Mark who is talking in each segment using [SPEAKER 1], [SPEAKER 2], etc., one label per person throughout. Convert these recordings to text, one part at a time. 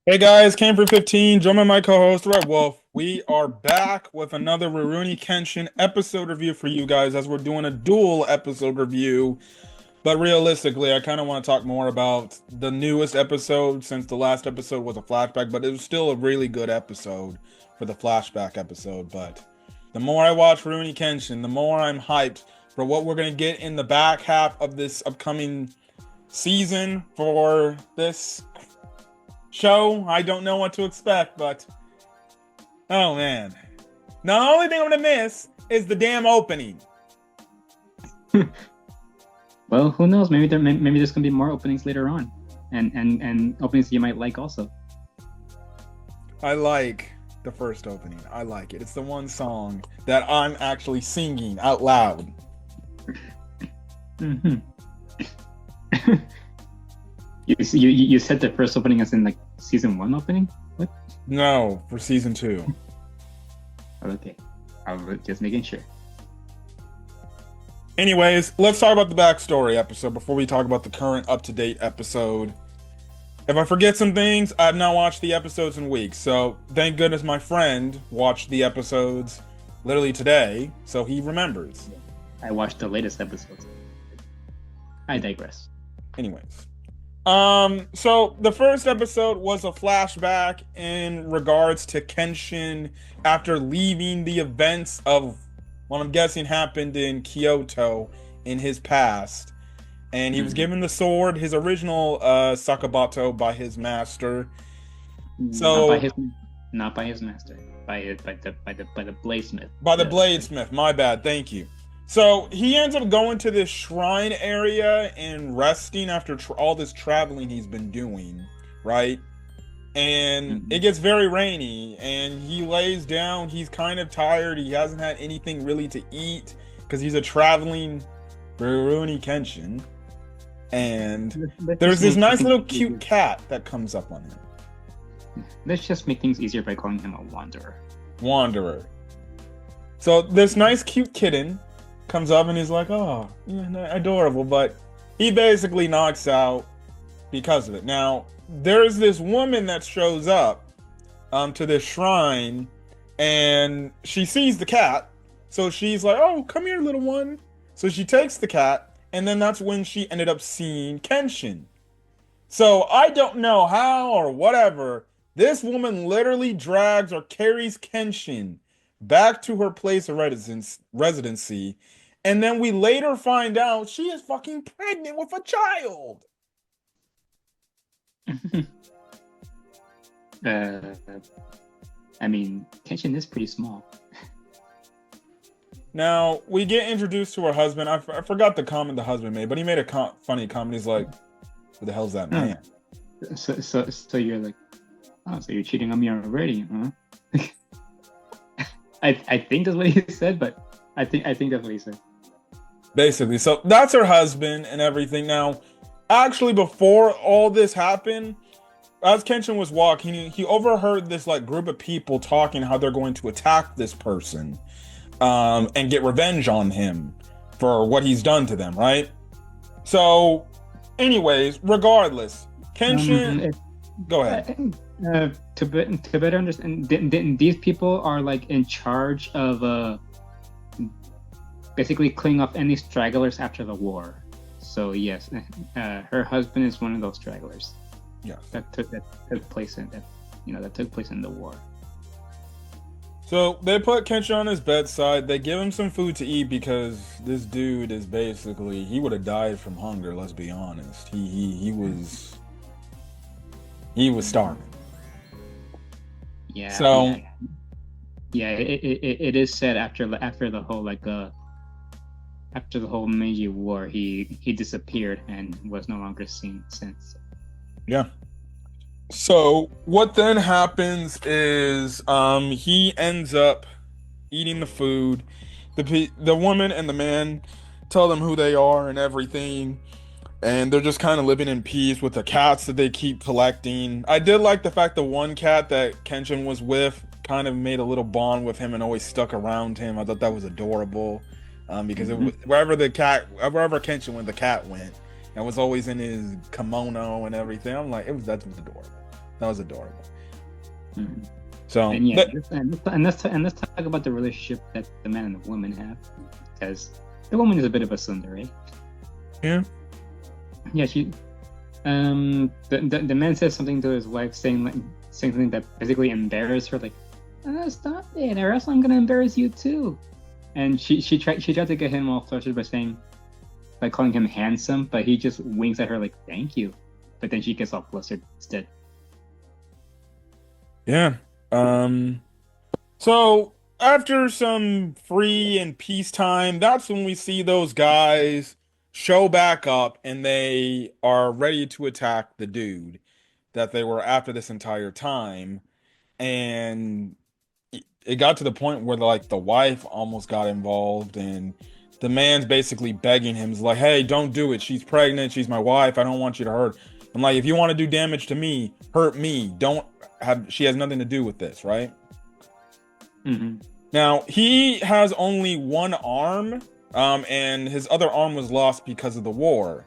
[SPEAKER 1] Hey guys, came for 15. Join my co-host Red Wolf. We are back with another Ruroni Kenshin episode review for you guys as we're doing a dual episode review. But realistically, I kind of want to talk more about the newest episode since the last episode was a flashback, but it was still a really good episode for the flashback episode. But the more I watch Ruroni Kenshin, the more I'm hyped for what we're going to get in the back half of this upcoming season for this show. I don't know what to expect, but oh man. Now, the only thing I'm gonna miss is the damn opening.
[SPEAKER 2] Well, who knows? Maybe there's gonna be more openings later on, and openings you might like also.
[SPEAKER 1] I like the first opening. I like it. It's the one song that I'm actually singing out loud.
[SPEAKER 2] hmm you said the first opening as in like season one opening? What?
[SPEAKER 1] No, for season 2.
[SPEAKER 2] Okay, I was just making sure.
[SPEAKER 1] Anyways, let's talk about the backstory episode before we talk about the current up-to-date episode. If I forget some things, I've not watched the episodes in weeks, so thank goodness my friend watched the episodes literally today, so he remembers.
[SPEAKER 2] I watched the latest episodes. I digress.
[SPEAKER 1] Anyways. So the first episode was a flashback in regards to Kenshin after leaving the events of what I'm guessing happened in Kyoto in his past. And he was given the sword, his original Sakabato, by his master.
[SPEAKER 2] Not by
[SPEAKER 1] So
[SPEAKER 2] his, not by his master, by the bladesmith.
[SPEAKER 1] by the bladesmith, my bad, thank you. So he ends up going to this shrine area and resting after all this traveling he's been doing, right? And it gets very rainy, and he lays down. He's kind of tired. He hasn't had anything really to eat because he's a traveling Ruroni Kenshin. And there's this nice little cute cat that comes up on him.
[SPEAKER 2] Let's just make things easier by calling him a wanderer.
[SPEAKER 1] Wanderer. So this nice cute kitten comes up and he's like, oh, yeah, adorable, but he basically knocks out because of it. Now, there's this woman that shows up to this shrine and she sees the cat. So she's like, oh, come here, little one. So she takes the cat, and then that's when she ended up seeing Kenshin. So I don't know how or whatever. This woman literally drags or carries Kenshin back to her place of residency, and then we later find out she is fucking pregnant with a child.
[SPEAKER 2] uh, I mean, Kenshin is pretty small.
[SPEAKER 1] Now we get introduced to her husband. I forgot the comment the husband made, but he made a funny comment. He's like, "Who the hell's that man?"
[SPEAKER 2] So you're like, oh, so you're cheating on me already, huh? I think that's what he said, but I think that's what he said.
[SPEAKER 1] Basically, so that's her husband and everything. Now, actually, before all this happened, as Kenshin was walking, he overheard this like group of people talking how they're going to attack this person, and get revenge on him for what he's done to them, right? So, anyways, regardless, Kenshin, go ahead.
[SPEAKER 2] To better understand, these people are like in charge of basically cleaning up any stragglers after the war. So yes, her husband is one of those stragglers.
[SPEAKER 1] Yes.
[SPEAKER 2] That took place in the war.
[SPEAKER 1] So they put Kenshin on his bedside. They give him some food to eat because this dude is basically he would have died from hunger. Let's be honest. He was starving.
[SPEAKER 2] Yeah.
[SPEAKER 1] So
[SPEAKER 2] yeah, it is said after the whole after the whole Meiji War, he disappeared and was no longer seen since.
[SPEAKER 1] yeah. So what then happens is he ends up eating the food. The woman and the man tell them who they are and everything, and they're just kind of living in peace with the cats that they keep collecting. I did like the fact the one cat that Kenshin was with kind of made a little bond with him and always stuck around him. I thought that was adorable, because it was, wherever Kenshin went, the cat went, and was always in his kimono and everything. I'm like, that was adorable. That was adorable.
[SPEAKER 2] Mhm.
[SPEAKER 1] So
[SPEAKER 2] And yeah, let's talk about the relationship that the man and the woman have, because the woman is a bit of a tsundere.
[SPEAKER 1] yeah,
[SPEAKER 2] Yeah, the man says something to his wife, saying something that basically embarrassed her, like, stop it, or else I'm gonna embarrass you too. And she tried to get him all flustered by calling him handsome, but he just winks at her like, thank you. But then she gets all flustered instead.
[SPEAKER 1] yeah. So after some free and peacetime, that's when we see those guys show back up and they are ready to attack the dude that they were after this entire time. And it got to the point where like the wife almost got involved and the man's basically begging him. He's like, hey, don't do it. She's pregnant. She's my wife. I don't want you to hurt. I'm like, if you want to do damage to me, hurt me. Don't have, she has nothing to do with this, right?
[SPEAKER 2] Mm-hmm.
[SPEAKER 1] Now, he has only one arm, and his other arm was lost because of the war.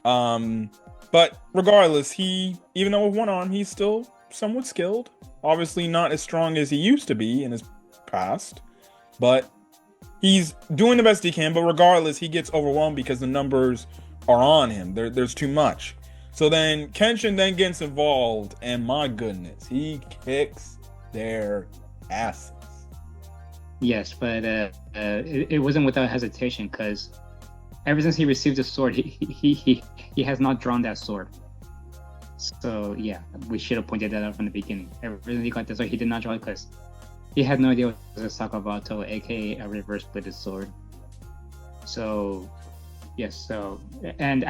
[SPEAKER 1] But regardless, even though with one arm, he's still somewhat skilled. Obviously not as strong as he used to be in his past, but he's doing the best he can. But regardless, he gets overwhelmed because the numbers are on him. There's too much. So then Kenshin then gets involved, and my goodness, he kicks their asses.
[SPEAKER 2] Yes, but it wasn't without hesitation, because ever since he received the sword, he has not drawn that sword. So yeah, we should have pointed that out from the beginning. Ever since he got the sword, he did not draw it because he had no idea it was a Sakabato, aka a reverse bladed sword. So yes, and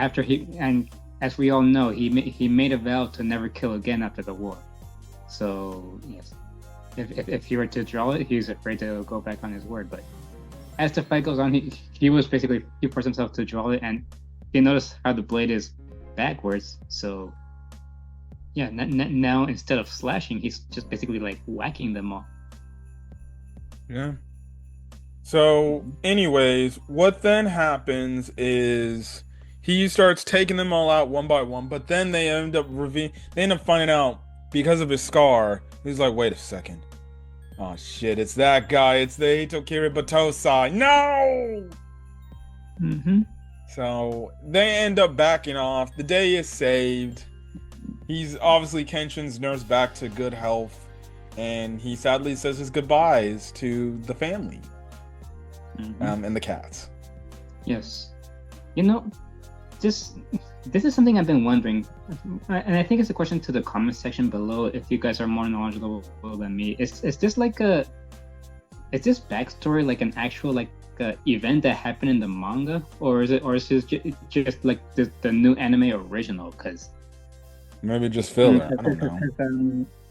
[SPEAKER 2] as we all know, he made a vow to never kill again after the war. So yes, if he were to draw it, he's afraid to go back on his word. But as the fight goes on, he forced himself to draw it, and he noticed how the blade is backwards. So yeah, now instead of slashing, he's just basically like whacking them all.
[SPEAKER 1] Yeah. So, anyways, what then happens is he starts taking them all out one by one, but then they end up finding out because of his scar. He's like, wait a second. Oh shit, it's that guy. It's the Hitokiri Batosai. No!
[SPEAKER 2] Mm-hmm.
[SPEAKER 1] So they end up backing off. The day is saved. He's obviously Kenshin's nursed back to good health, and he sadly says his goodbyes to the family, and the cats.
[SPEAKER 2] Yes, this is something I've been wondering, and I think it's a question to the comment section below. If you guys are more knowledgeable than me, is this backstory like an actual event that happened in the manga, or is this just like the new anime original? Because
[SPEAKER 1] maybe just filler. I don't know.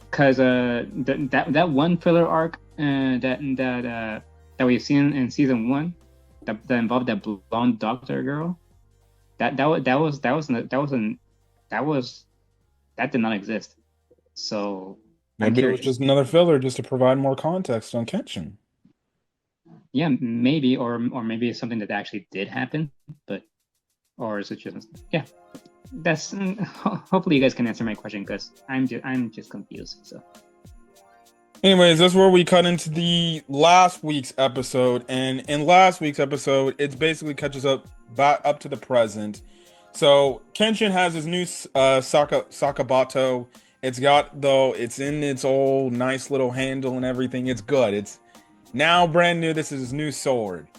[SPEAKER 2] Because that one filler arc that we've seen in season 1 that involved that blonde doctor girl, that did not exist. So
[SPEAKER 1] maybe it was just another filler just to provide more context on Kenshin.
[SPEAKER 2] Yeah, maybe, or maybe it's something that actually did happen, or is it just that's hopefully you guys can answer my question, because I'm just confused. So
[SPEAKER 1] anyways, that's where we cut into the last week's episode, and in last week's episode it basically catches up to the present. So Kenshin has his new Sakabato. It's in its old nice little handle and everything. It's good. It's now brand new. This is his new sword.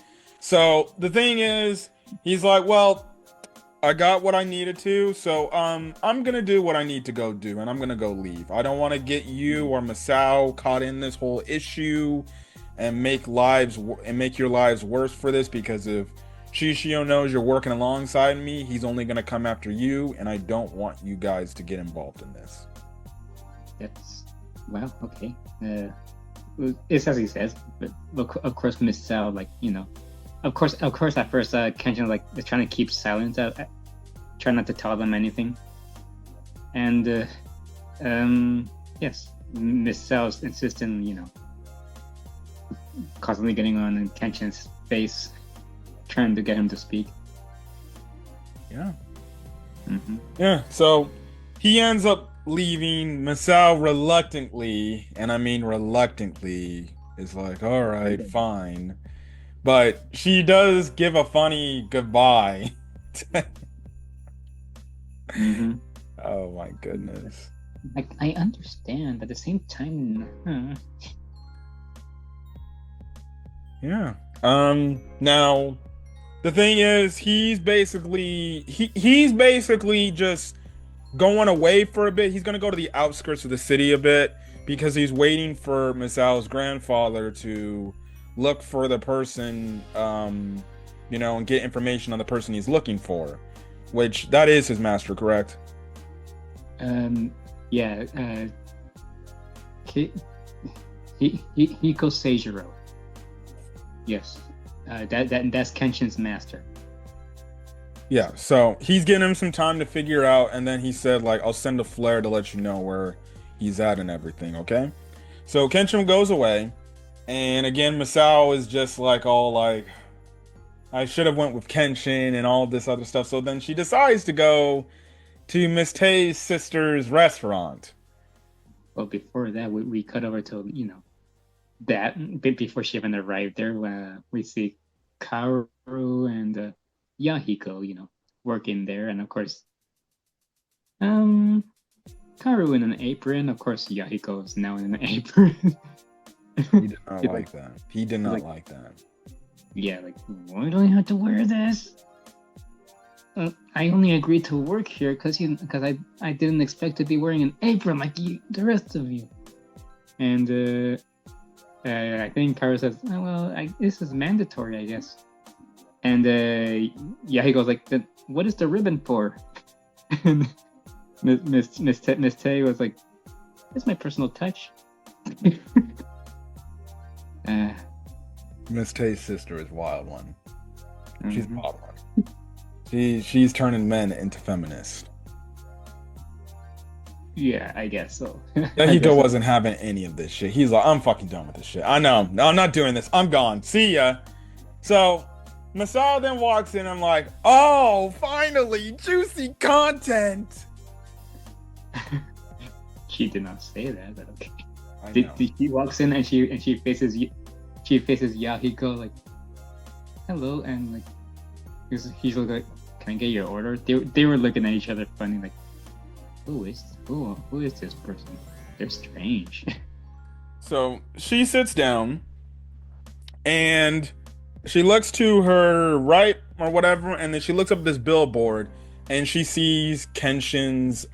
[SPEAKER 1] So the thing is, he's like, well, I got what I needed to, so I'm gonna do what I need to go do, and I'm gonna go leave. I don't want to get you or Masao caught in this whole issue and make your lives worse for this, because if Shishio knows you're working alongside me, he's only gonna come after you, and I don't want you guys to get involved in this.
[SPEAKER 2] That's okay. It's as he says, but of course, Masao, of course, at first, Kenshin is trying to keep silence, trying not to tell them anything, and yes, Miss Sal's insisting, constantly getting on Kenshin's face, trying to get him to speak.
[SPEAKER 1] Yeah. Mm-hmm. Yeah. So he ends up leaving, Masao reluctantly, and I mean reluctantly, is like, all right, fine. But she does give a funny goodbye.
[SPEAKER 2] Mm-hmm.
[SPEAKER 1] Oh my goodness.
[SPEAKER 2] Like I understand, but at the same time,
[SPEAKER 1] Yeah. Now the thing is he's basically just going away for a bit. He's gonna go to the outskirts of the city a bit because he's waiting for Misao's grandfather to look for the person, and get information on the person he's looking for, which that is his master, correct?
[SPEAKER 2] yeah. Hiko Seijiro. Yes. That's Kenshin's master.
[SPEAKER 1] Yeah, so he's getting him some time to figure out, and then he said, like, I'll send a flare to let you know where he's at and everything, okay? So Kenshin goes away, and again, Masao is just like all like, I should have went with Kenshin and all this other stuff. So then she decides to go to Miss Tay's sister's restaurant.
[SPEAKER 2] Well, before that, we cut over to that bit before she even arrived there. We see Karou and Yahiko, working there, and of course, Karou in an apron. Of course, Yahiko is now in an apron.
[SPEAKER 1] He did not like that. He did not like that.
[SPEAKER 2] Yeah, like, why do I have to wear this? I only agreed to work here because I didn't expect to be wearing an apron like the rest of you. And I think Karou says, oh, well, this is mandatory, I guess. And he goes like, what is the ribbon for? And Miss Tay was like, it's my personal touch.
[SPEAKER 1] Miss Tay's sister is wild one. She's
[SPEAKER 2] Mm-hmm.
[SPEAKER 1] wild one. She's turning men into feminists.
[SPEAKER 2] Yeah, I guess so.
[SPEAKER 1] Yahiko wasn't having any of this shit. He's like, I'm fucking done with this shit. I know. No, I'm not doing this. I'm gone. See ya. So Masao then walks in. I'm like, oh, finally, juicy content.
[SPEAKER 2] She did not say that, but okay.
[SPEAKER 1] I know.
[SPEAKER 2] She walks in and she faces Yahiko like, hello, and like he's like, can I get your order? They were looking at each other funny, like, who is this person? They're strange.
[SPEAKER 1] So she sits down and she looks to her right or whatever, and then she looks up this billboard and she sees Kenshin's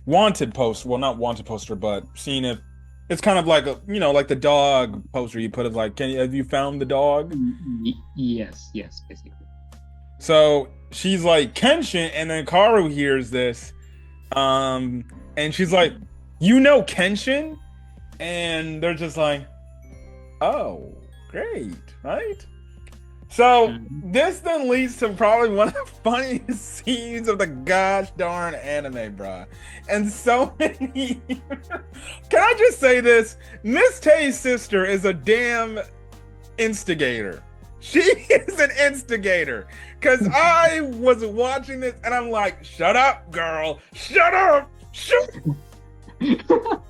[SPEAKER 1] wanted poster. Well, not wanted poster, but seeing it. It's kind of like like the dog poster you put of like, have you found the dog?
[SPEAKER 2] Yes, basically.
[SPEAKER 1] So she's like, Kenshin, and then Karou hears this, and she's like, you know Kenshin? And they're just like, oh, great, right? So this then leads to probably one of the funniest scenes of the gosh darn anime, bruh. And so many. Can I just say this? Miss Tay's sister is a damn instigator. She is an instigator. Because I was watching this and I'm like, shut up, girl. Shut up. Shut up.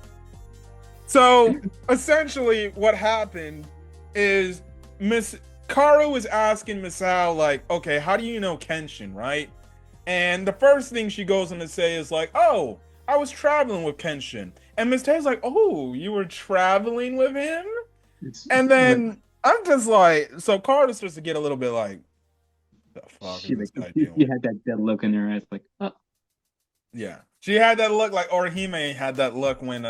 [SPEAKER 1] So essentially what happened is Miss Karou is asking Masao, like, okay, how do you know Kenshin, right? And the first thing she goes on to say is like, oh, I was traveling with Kenshin. And Miss Tay's like, oh, you were traveling with him? And then I'm just like, so Karou starts to get a little bit like, the fuck is this guy doing?
[SPEAKER 2] She had that look in her eyes, like, oh.
[SPEAKER 1] Yeah. She had that look like Orihime had that look when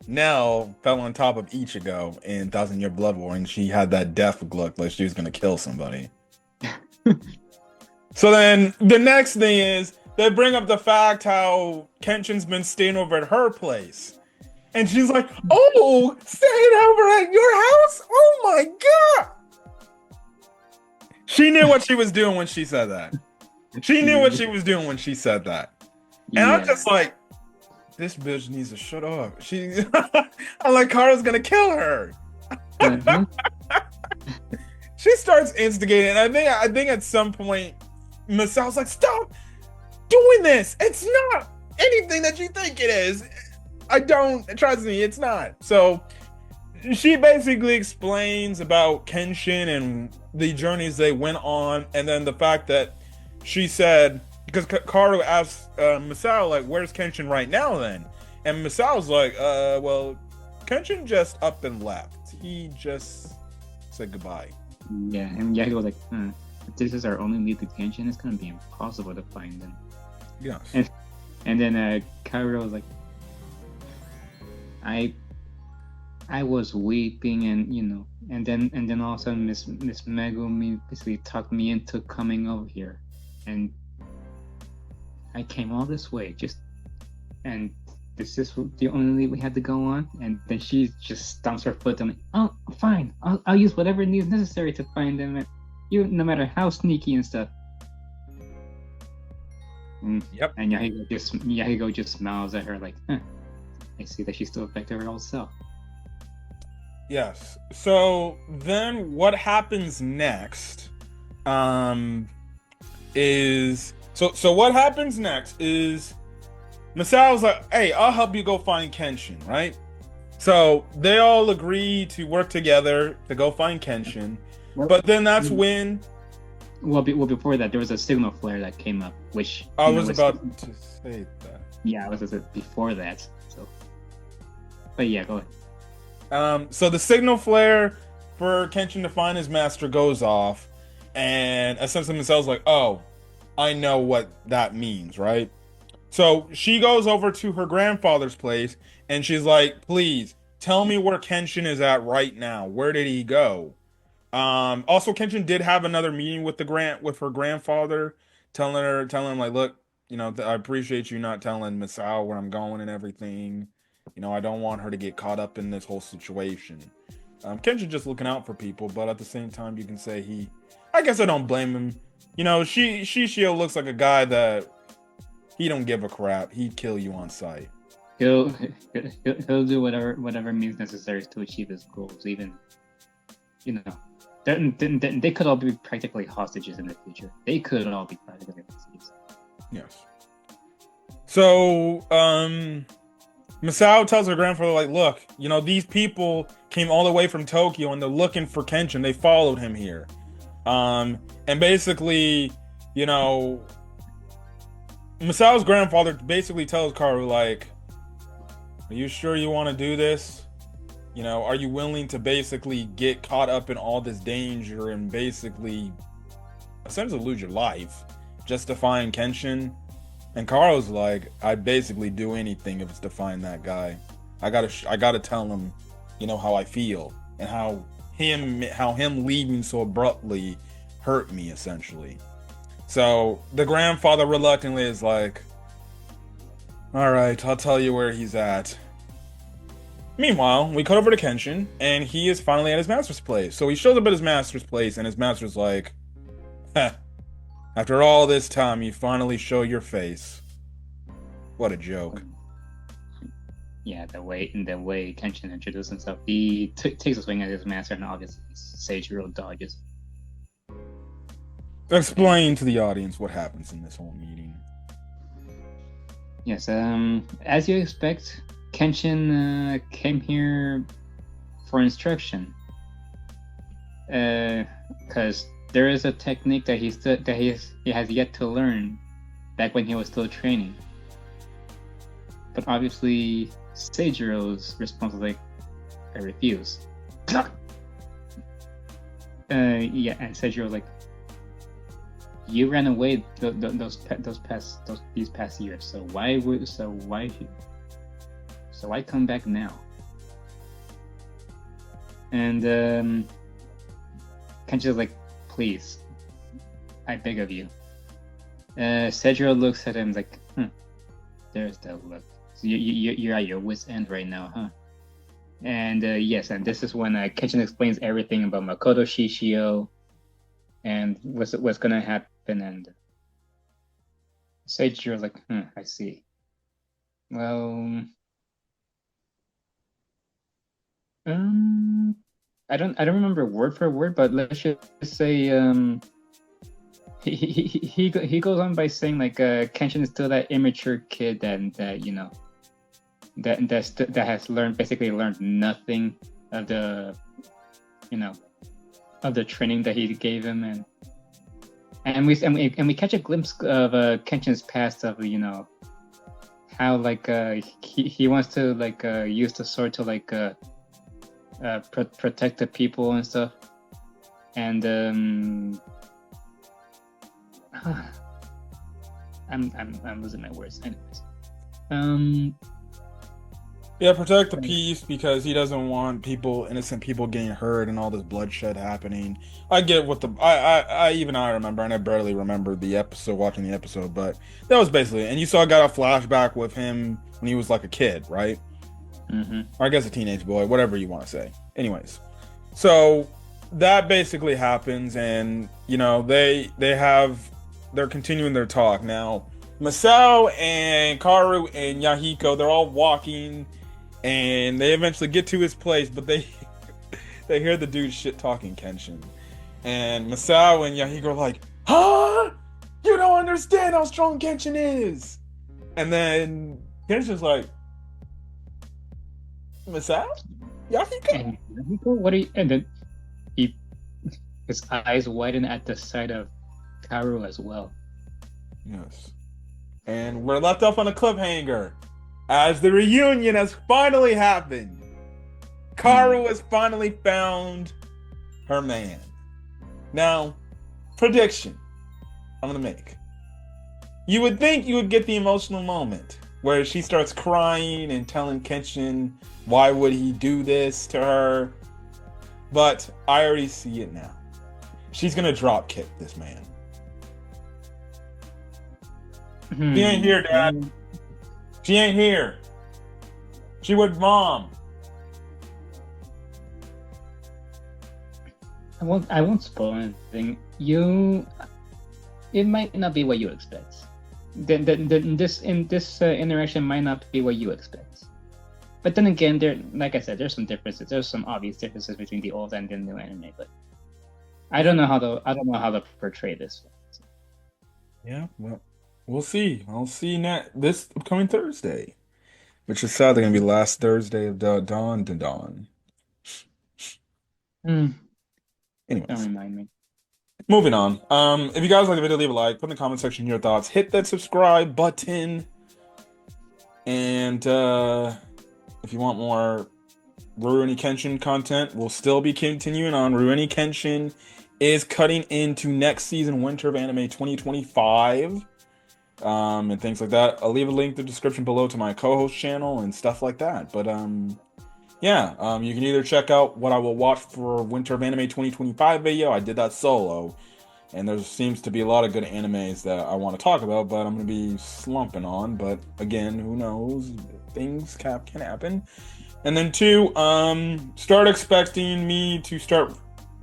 [SPEAKER 1] Nell fell on top of Ichigo in Thousand Year Blood War, and she had that death look like she was gonna kill somebody. So then the next thing is they bring up the fact how Kenshin's been staying over at her place. And she's like, oh, staying over at your house? Oh my god! She knew what she was doing when she said that. She knew what she was doing when she said that. And
[SPEAKER 2] Yeah.
[SPEAKER 1] I'm just like, this bitch needs to shut up. I'm like, Karou's gonna kill her. She starts instigating. I think at some point, Masao's like, stop doing this. It's not anything that you think it is. I don't, trust me, it's not. So she basically explains about Kenshin and the journeys they went on, and then the fact that she said, because Karou asked Masao, like, where's Kenshin right now then? And Masao's like, well, Kenshin just up and left. He just said goodbye.
[SPEAKER 2] Yeah, and Yahigo was like, if this is our only lead to Kenshin, it's gonna be impossible to find them.
[SPEAKER 1] Yes.
[SPEAKER 2] And then Karou was like, I was weeping, and then all of a sudden Miss Megumi basically talked me into coming over here, and I came all this way and this is the only lead we had to go on. And then she just stomps her foot and like, oh, fine, I'll use whatever needs necessary to find them, no matter how sneaky and stuff.
[SPEAKER 1] Yep.
[SPEAKER 2] And Yahigo just smiles at her like, I see that she's still back to her old self.
[SPEAKER 1] Yes. So then what happens next is so what happens next is Masao's like, hey, I'll help you go find Kenshin, right? So they all agree to work together to go find Kenshin. But then that's when
[SPEAKER 2] Well, before that, there was a signal flare that came up, which
[SPEAKER 1] I was about to say that.
[SPEAKER 2] Yeah, I was before that. So, but yeah, go ahead.
[SPEAKER 1] So the signal flare for Kenshin to find his master goes off, and essentially Masao's like, oh, I know what that means, right? So she goes over to her grandfather's place, and she's like, please, tell me where Kenshin is at right now. Where did he go? Also, Kenshin did have another meeting with her grandfather, telling him like, look, I appreciate you not telling Masao where I'm going and everything. I don't want her to get caught up in this whole situation. Kenshin just looking out for people, but at the same time, you can say I guess I don't blame him. Shishio looks like a guy that he don't give a crap. He'd kill you on sight.
[SPEAKER 2] He'll do whatever means necessary to achieve his goals, even, they could all be practically hostages in the future. They could all be practically hostages.
[SPEAKER 1] Yes. So, Masao tells her grandfather, like, look, these people came all the way from Tokyo and they're looking for Kenshin. They followed him here. And basically, Masao's grandfather basically tells Karou, like, are you sure you want to do this? Are you willing to basically get caught up in all this danger and basically essentially lose your life just to find Kenshin? And Karou's like, I'd basically do anything if it's to find that guy. I gotta tell him, how I feel and how him leaving so abruptly hurt me, essentially. So the grandfather reluctantly is like, all right, I'll tell you where he's at. Meanwhile, we cut over to Kenshin, and he is finally at his master's place. So he shows up at his master's place, and his master's like, after all this time, you finally show your face. What a joke.
[SPEAKER 2] Yeah, the way Kenshin introduced himself, he takes a swing at his master, and obviously Seijiro dodges.
[SPEAKER 1] Explain to the audience what happens in this whole meeting.
[SPEAKER 2] Yes, as you expect, Kenshin came here for instruction. Because there is a technique that he has yet to learn back when he was still training. But obviously, Seijiro's response was like, I refuse. Yeah, and Seijiro was like, you ran away these past years, so why come back now? And Kenshin's like, please, I beg of you. Seijiro looks at him like, there's that look. So you're at your wit's end right now, huh? And yes, and this is when Kenshin explains everything about Makoto Shishio and what's gonna happen. And Seijiro's like, I see. Well, I don't remember word for word, but let's just say he goes on by saying like Kenshin is still that immature kid that that has basically learned nothing of the of the training that he gave him, and we catch a glimpse of Kenshin's past of how like he wants to like use the sword to like protect the people and stuff, and I'm losing my words. Anyways,
[SPEAKER 1] yeah, protect the peace because he doesn't want innocent people getting hurt and all this bloodshed happening. I get what I remember, and I barely remember the episode, watching the episode, but that was basically, and you saw I got a flashback with him when he was like a kid, right?
[SPEAKER 2] Mm-hmm.
[SPEAKER 1] Or I guess a teenage boy, whatever you want to say. Anyways, so that basically happens, and they're continuing their talk now. Masao and Karou and Yahiko, they're all walking, and they eventually get to his place, but they hear the dude shit talking Kenshin, and Masao and Yahiko are like, "Huh? You don't understand how strong Kenshin is." And then Kenshin's like, "Masao? Yahiko?
[SPEAKER 2] And Yahiko, what are you?" And then his eyes widen at the sight of Karou as well.
[SPEAKER 1] Yes. And we're left off on a cliffhanger as the reunion has finally happened. Karou has finally found her man. Now, prediction I'm going to make. You would think you would get the emotional moment where she starts crying and telling Kenshin why would he do this to her. But I already see it now. She's going to drop kick this man. She ain't here, Dad. She ain't here. She with Mom.
[SPEAKER 2] I won't spoil anything. It might not be what you expect. This interaction might not be what you expect. But then again, like I said, there's some differences. There's some obvious differences between the old and the new anime. But I don't know how to portray this.
[SPEAKER 1] Yeah, well, we'll see. I'll see this upcoming Thursday, which is sadly going to be the last Thursday of the Dawn to Dawn. Anyways,
[SPEAKER 2] don't remind me.
[SPEAKER 1] Moving on. If you guys like the video, leave a like. Put in the comment section your thoughts. Hit that subscribe button. And if you want more Ruroni Kenshin content, we'll still be continuing on. Ruroni Kenshin is cutting into next season, Winter of Anime 2025. And things like that. I'll leave a link in the description below to my co-host channel and stuff like that. But you can either check out what I will watch for Winter of Anime 2025 video. I did that solo, and there seems to be a lot of good animes that I want to talk about, but I'm going to be slumping on. But again, who knows? Things can happen. And then 2, start expecting me to start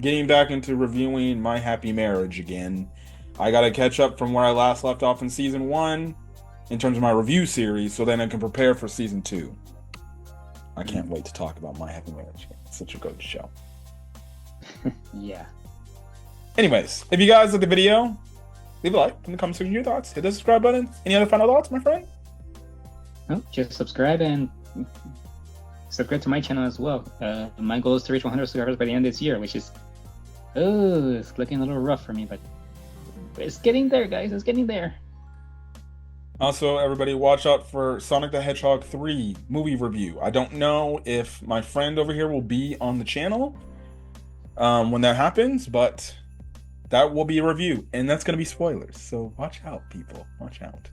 [SPEAKER 1] getting back into reviewing My Happy Marriage again. I got to catch up from where I last left off in season 1 in terms of my review series, so then I can prepare for season 2. I can't wait to talk about My Happy Marriage. It's such a good show.
[SPEAKER 2] Yeah.
[SPEAKER 1] Anyways, if you guys like the video, leave a like in the comment section your thoughts. Hit the subscribe button. Any other final thoughts, my friend?
[SPEAKER 2] No, just subscribe and subscribe to my channel as well. My goal is to reach 100 subscribers by the end of this year, which is it's looking a little rough for me, but it's getting there, guys. It's getting there.
[SPEAKER 1] Also, everybody, watch out for Sonic the Hedgehog 3 movie review. I don't know if my friend over here will be on the channel when that happens, but that will be a review, and that's going to be spoilers. So watch out, people. Watch out.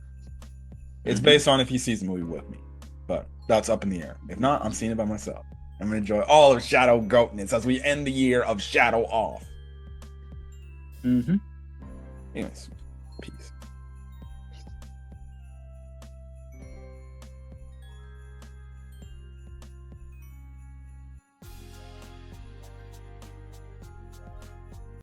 [SPEAKER 1] It's based on if he sees the movie with me, but that's up in the air. If not, I'm seeing it by myself. I'm going to enjoy all of Shadow Goatness as we end the year of Shadow off.
[SPEAKER 2] Mm-hmm.
[SPEAKER 1] Anyways, peace.